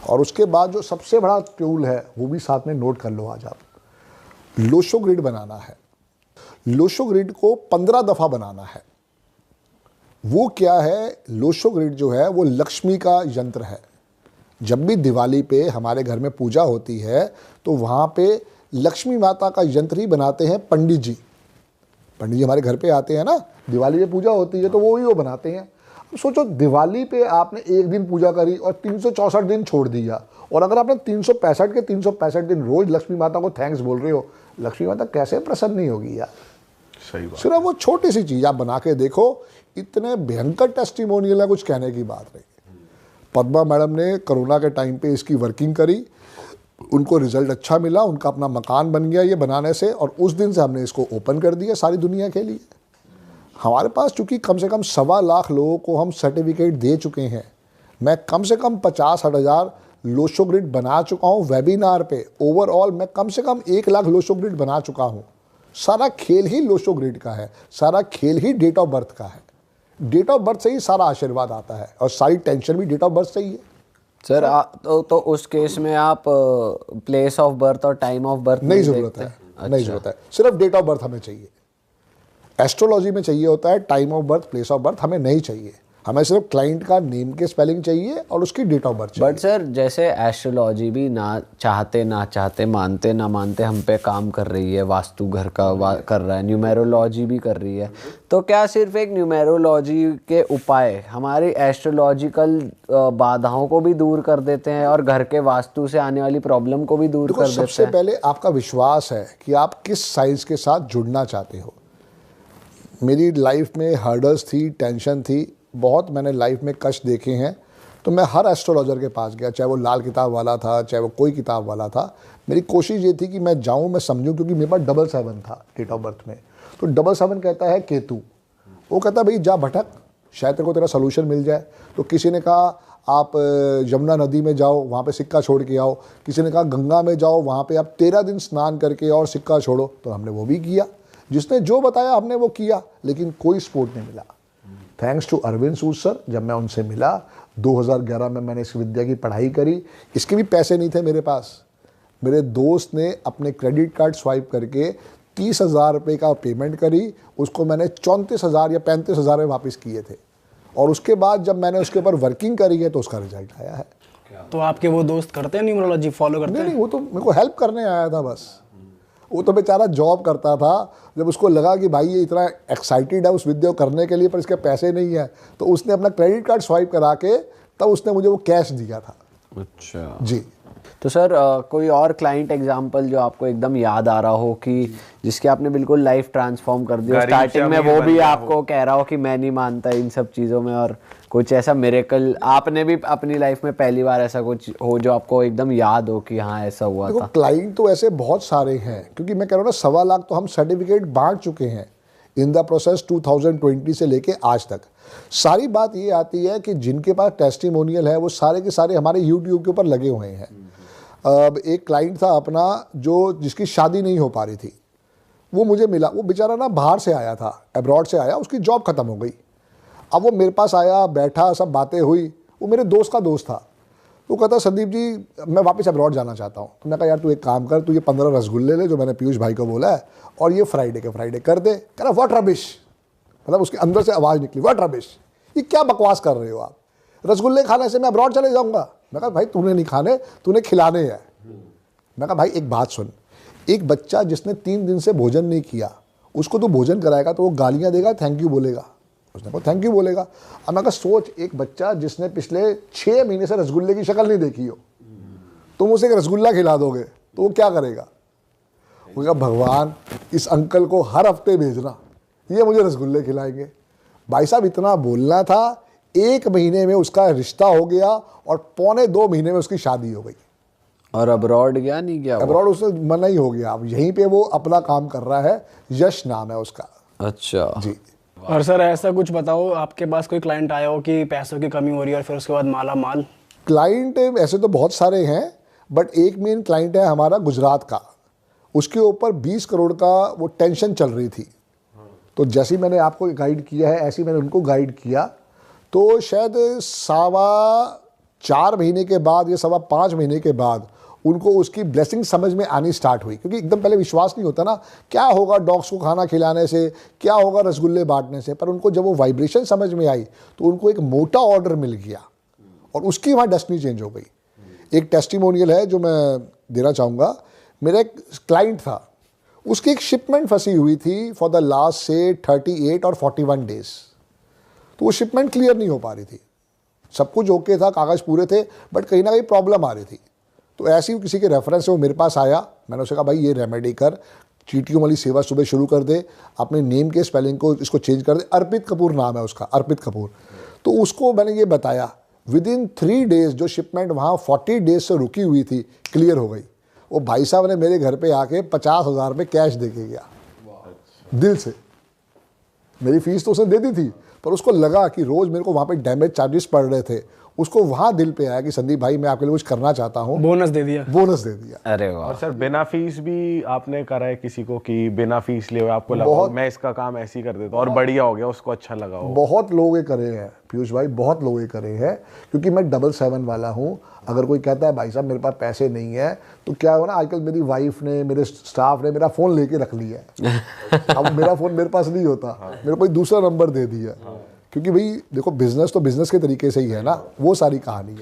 और उसके बाद जो सबसे बड़ा टूल है वो भी साथ में नोट कर लो आज आप, लोशो ग्रिड बनाना है। लोशो ग्रिड को 15 दफ़ा बनाना है। वो क्या है, लोशो ग्रिड जो है वो लक्ष्मी का यंत्र है। जब भी दिवाली पे हमारे घर में पूजा होती है तो वहाँ पे लक्ष्मी माता का यंत्र ही बनाते हैं पंडित जी। पंडित जी हमारे घर पे आते हैं ना, दिवाली पे पूजा होती है तो वो बनाते हैं। अब सोचो दिवाली पे आपने एक दिन पूजा करी और 364 दिन छोड़ दिया, और अगर आपने 365 के 365 दिन रोज लक्ष्मी माता को थैंक्स बोल रहे हो, लक्ष्मी माता कैसे प्रसन्न नहीं होगी यार। सही बात। सिर्फ वो छोटी सी चीज़ आप बना के देखो, इतने भयंकर टेस्टिमोनियल है, कुछ कहने की बात नहीं। पद्मा मैडम ने कोरोना के टाइम पे इसकी वर्किंग करी, उनको रिजल्ट अच्छा मिला, उनका अपना मकान बन गया ये बनाने से, और उस दिन से हमने इसको ओपन कर दिया सारी दुनिया के लिए। हमारे पास चूँकि कम से कम 1.25 लाख लोगों को हम सर्टिफिकेट दे चुके हैं। मैं कम से कम 50-60 लोशो ग्रिड बना चुका हूँ वेबिनार पे। ओवरऑल मैं कम से कम 1 लाख लोशो ग्रिड बना चुका हूँ। सारा खेल ही लोशो ग्रिड का है, सारा खेल ही डेट ऑफ बर्थ का है। डेट ऑफ बर्थ से ही सारा आशीर्वाद आता है और सारी टेंशन भी डेट ऑफ बर्थ से ही है। सर तो उस केस में आप प्लेस ऑफ बर्थ और टाइम ऑफ बर्थ नहीं ज़रूरत है। अच्छा। नहीं ज़रूरत है, सिर्फ डेट ऑफ बर्थ हमें चाहिए। एस्ट्रोलॉजी में चाहिए होता है time of birth, place of birth हमें नहीं चाहिए। हमें सिर्फ क्लाइंट का नेम के स्पेलिंग चाहिए और उसकी डेट ऑफ बर्थ चाहिए। बट सर जैसे एस्ट्रोलॉजी भी ना चाहते मानते ना मानते हम पे काम कर रही है, वास्तु घर का कर रहा है, न्यूमेरोलॉजी भी कर रही है, तो क्या सिर्फ एक न्यूमेरोलॉजी के उपाय हमारी एस्ट्रोलॉजिकल बाधाओं को भी दूर कर देते हैं और घर के वास्तु से आने वाली प्रॉब्लम को भी दूर कर देते हैं? सबसे पहले आपका विश्वास है कि आप किस साइज के साथ जुड़ना चाहते हो। मेरी लाइफ में हर्डल्स थी, टेंशन थी, बहुत मैंने लाइफ में कष्ट देखे हैं, तो मैं हर एस्ट्रोलॉजर के पास गया, चाहे वो लाल किताब वाला था, चाहे वो कोई किताब वाला था। मेरी कोशिश ये थी कि मैं जाऊं, मैं समझूं, क्योंकि मेरे पास 777 था डेट ऑफ बर्थ में। तो 777 कहता है केतु, वो कहता भाई जा भटक, शायद तेरे को तेरा सोल्यूशन मिल जाए। तो किसी ने कहा आप यमुना नदी में जाओ, वहाँ पे सिक्का छोड़ के आओ। किसी ने कहा गंगा में जाओ, वहाँ पे आप 13 दिन स्नान करके और सिक्का छोड़ो। तो हमने वो भी किया, जिसने जो बताया हमने वो किया, लेकिन कोई सपोर्ट नहीं मिला। Thanks to Arvind Sood sir, जब मैं उनसे मिला 2011 में मैंने इस विद्या की पढ़ाई करी। इसके भी पैसे नहीं थे मेरे पास। मेरे दोस्त ने अपने क्रेडिट कार्ड स्वाइप करके 30,000 रुपये का पेमेंट करी, उसको मैंने 34,000 या 35,000 में वापस किए थे। और उसके बाद जब मैंने उसके ऊपर वर्किंग करी है तो उसका रिजल्ट आया है। तो आपके वो दोस्त करते हैं न्यूमरोलॉजी, फॉलो करते हैं? नहीं, वो तो मेरे को हेल्प करने आया था बस। वो तो बेचारा जॉब करता था। जब उसको लगा कि भाई ये इतना एक्साइटेड है उस विद्या को करने के लिए पर इसके पैसे नहीं है, तो उसने अपना क्रेडिट कार्ड स्वाइप करा के तब उसने मुझे वो कैश दिया था। अच्छा जी। तो सर कोई और क्लाइंट एग्जांपल जो आपको एकदम याद आ रहा हो कि जिसके आपने बिल्कुल लाइफ ट्रांसफॉर्म कर दिया, स्टार्टिंग में वो भी आपको कह रहा हो कि मैं नहीं मानता इन सब चीज़ों में, और कुछ ऐसा मिरेकल आपने भी अपनी लाइफ में पहली बार ऐसा कुछ हो जो आपको एकदम याद हो कि हाँ ऐसा हुआ था? क्लाइंट तो ऐसे बहुत सारे हैं, क्योंकि मैं कह रहा हूँ ना 1.25 लाख तो हम सर्टिफिकेट बांट चुके हैं इन द प्रोसेस 2020 से लेके आज तक। सारी बात ये आती है कि जिनके पास टेस्टिमोनियल है वो सारे के सारे हमारे यूट्यूब के ऊपर लगे हुए हैं। अब एक क्लाइंट था अपना जिसकी शादी नहीं हो पा रही थी, वो मुझे मिला। वो बेचारा ना बाहर से आया था, अब्रॉड से आया, उसकी जॉब ख़त्म हो गई। अब वो मेरे पास आया, बैठा, सब बातें हुई। वो मेरे दोस्त का दोस्त था। वो कहता संदीप जी मैं वापस अब्रॉड जाना चाहता हूँ। तो मैंने कहा यार तू एक काम कर, तू ये 15 रसगुल्ले ले जो मैंने पीयूष भाई को बोला है, और ये फ्राइडे के फ्राइडे कर दे। कह रहा व्हाट रबिश, मतलब उसके अंदर से आवाज़ निकली व्हाट रबिश, ये क्या बकवास कर रहे हो आप, रसगुल्ले खाने से मैं अब्रॉड चले जाऊँगा। मैं कहा भाई तूने नहीं खाने, तूने खिलाने हैं। मैं कहा भाई एक बात सुन, एक बच्चा जिसने 3 दिन से भोजन नहीं किया उसको तू भोजन कराएगा तो वो गालियाँ देगा, थैंक यू बोलेगा? उसने कहा थैंक यू बोलेगा। अब मैं कहा सोच, एक बच्चा जिसने पिछले 6 महीने से रसगुल्ले की शक्ल नहीं देखी हो, तुम उसे एक रसगुल्ला खिला दोगे तो वो क्या करेगा? वो कहा भगवान इस अंकल को हर हफ्ते भेजना, ये मुझे रसगुल्ले खिलाएंगे। भाई साहब इतना बोलना था, 1 महीने में उसका रिश्ता हो गया और 1.25-2 महीने में उसकी शादी हो गई। और अब्रॉड गया नहीं गया? अब्रॉड उससे मना ही हो गया। अब यहीं पे वो अपना काम कर रहा है, यश नाम है उसका। अच्छा जी। और सर ऐसा कुछ बताओ, आपके पास कोई क्लाइंट आया हो कि पैसों की कमी हो रही है और फिर उसके बाद माला माल? क्लाइंट ऐसे तो बहुत सारे हैं, बट एक मेन क्लाइंट है हमारा गुजरात का। उसके ऊपर 20 करोड़ का वो टेंशन चल रही थी। तो जैसे मैंने आपको गाइड किया है ऐसे ही मैंने उनको गाइड किया। तो शायद 4 महीने के बाद या 5.25 महीने के बाद उनको उसकी ब्लेसिंग समझ में आनी स्टार्ट हुई, क्योंकि एकदम पहले विश्वास नहीं होता ना, क्या होगा डॉग्स को खाना खिलाने से, क्या होगा रसगुल्ले बांटने से, पर उनको जब वो वाइब्रेशन समझ में आई तो उनको एक मोटा ऑर्डर मिल गया और उसकी वहाँ डेस्टिनी चेंज हो गई। एक टेस्टिमोनियल है जो मैं देना चाहूँगा। मेरा एक क्लाइंट था, उसकी एक शिपमेंट फंसी हुई थी फॉर द लास्ट से 38 और 41 डेज, तो वो शिपमेंट क्लियर नहीं हो पा रही थी। सब कुछ ओके था, कागज़ पूरे थे, बट कहीं ना कहीं प्रॉब्लम आ रही थी। तो ऐसे ही किसी के रेफरेंस से वो मेरे पास आया, मैंने उसे कहा भाई ये रेमेडी कर, चींटियों वाली सेवा सुबह शुरू कर दे, अपने नेम के स्पेलिंग को इसको चेंज कर दे। अर्पित कपूर नाम है उसका, अर्पित कपूर। तो उसको मैंने ये बताया, विद इन 3 डेज जो शिपमेंट वहाँ 40 डेज से रुकी हुई थी क्लियर हो गई। वो भाई साहब ने मेरे घर पे आके 50,000 रुपये कैश दे के गया, दिल से। मेरी फीस तो उसने दे दी थी, पर उसको लगा कि रोज़ मेरे को वहाँ पे डैमेज चार्जेस पड़ रहे थे, उसको वहाँ दिल पे आया कि संदीप भाई मैं आपके लिए कुछ करना चाहता हूँ, बोनस दे दिया। बोनस दे दिया। अरे वाह। और सर बिना फीस भी आपने करा है किसी को कि बिना फीस लिए हुए आपको लगा मैं इसका काम ऐसे ही कर देता हूँ और बढ़िया हो गया, उसको अच्छा लगा हो? बहुत लोग ये करे हैं पीयूष भाई, बहुत लोग ये करे हैं, क्योंकि मैं 777 वाला हूँ। अगर कोई कहता है भाई साहब मेरे पास पैसे नहीं है, तो क्या हो ना, आजकल मेरी वाइफ ने, मेरे स्टाफ ने मेरा फ़ोन लेके रख लिया है। अब मेरा फ़ोन मेरे पास नहीं होता, मेरे को दूसरा नंबर दे दिया, क्योंकि भाई देखो बिजनेस तो बिजनेस के तरीके से ही है ना, वो सारी कहानी है।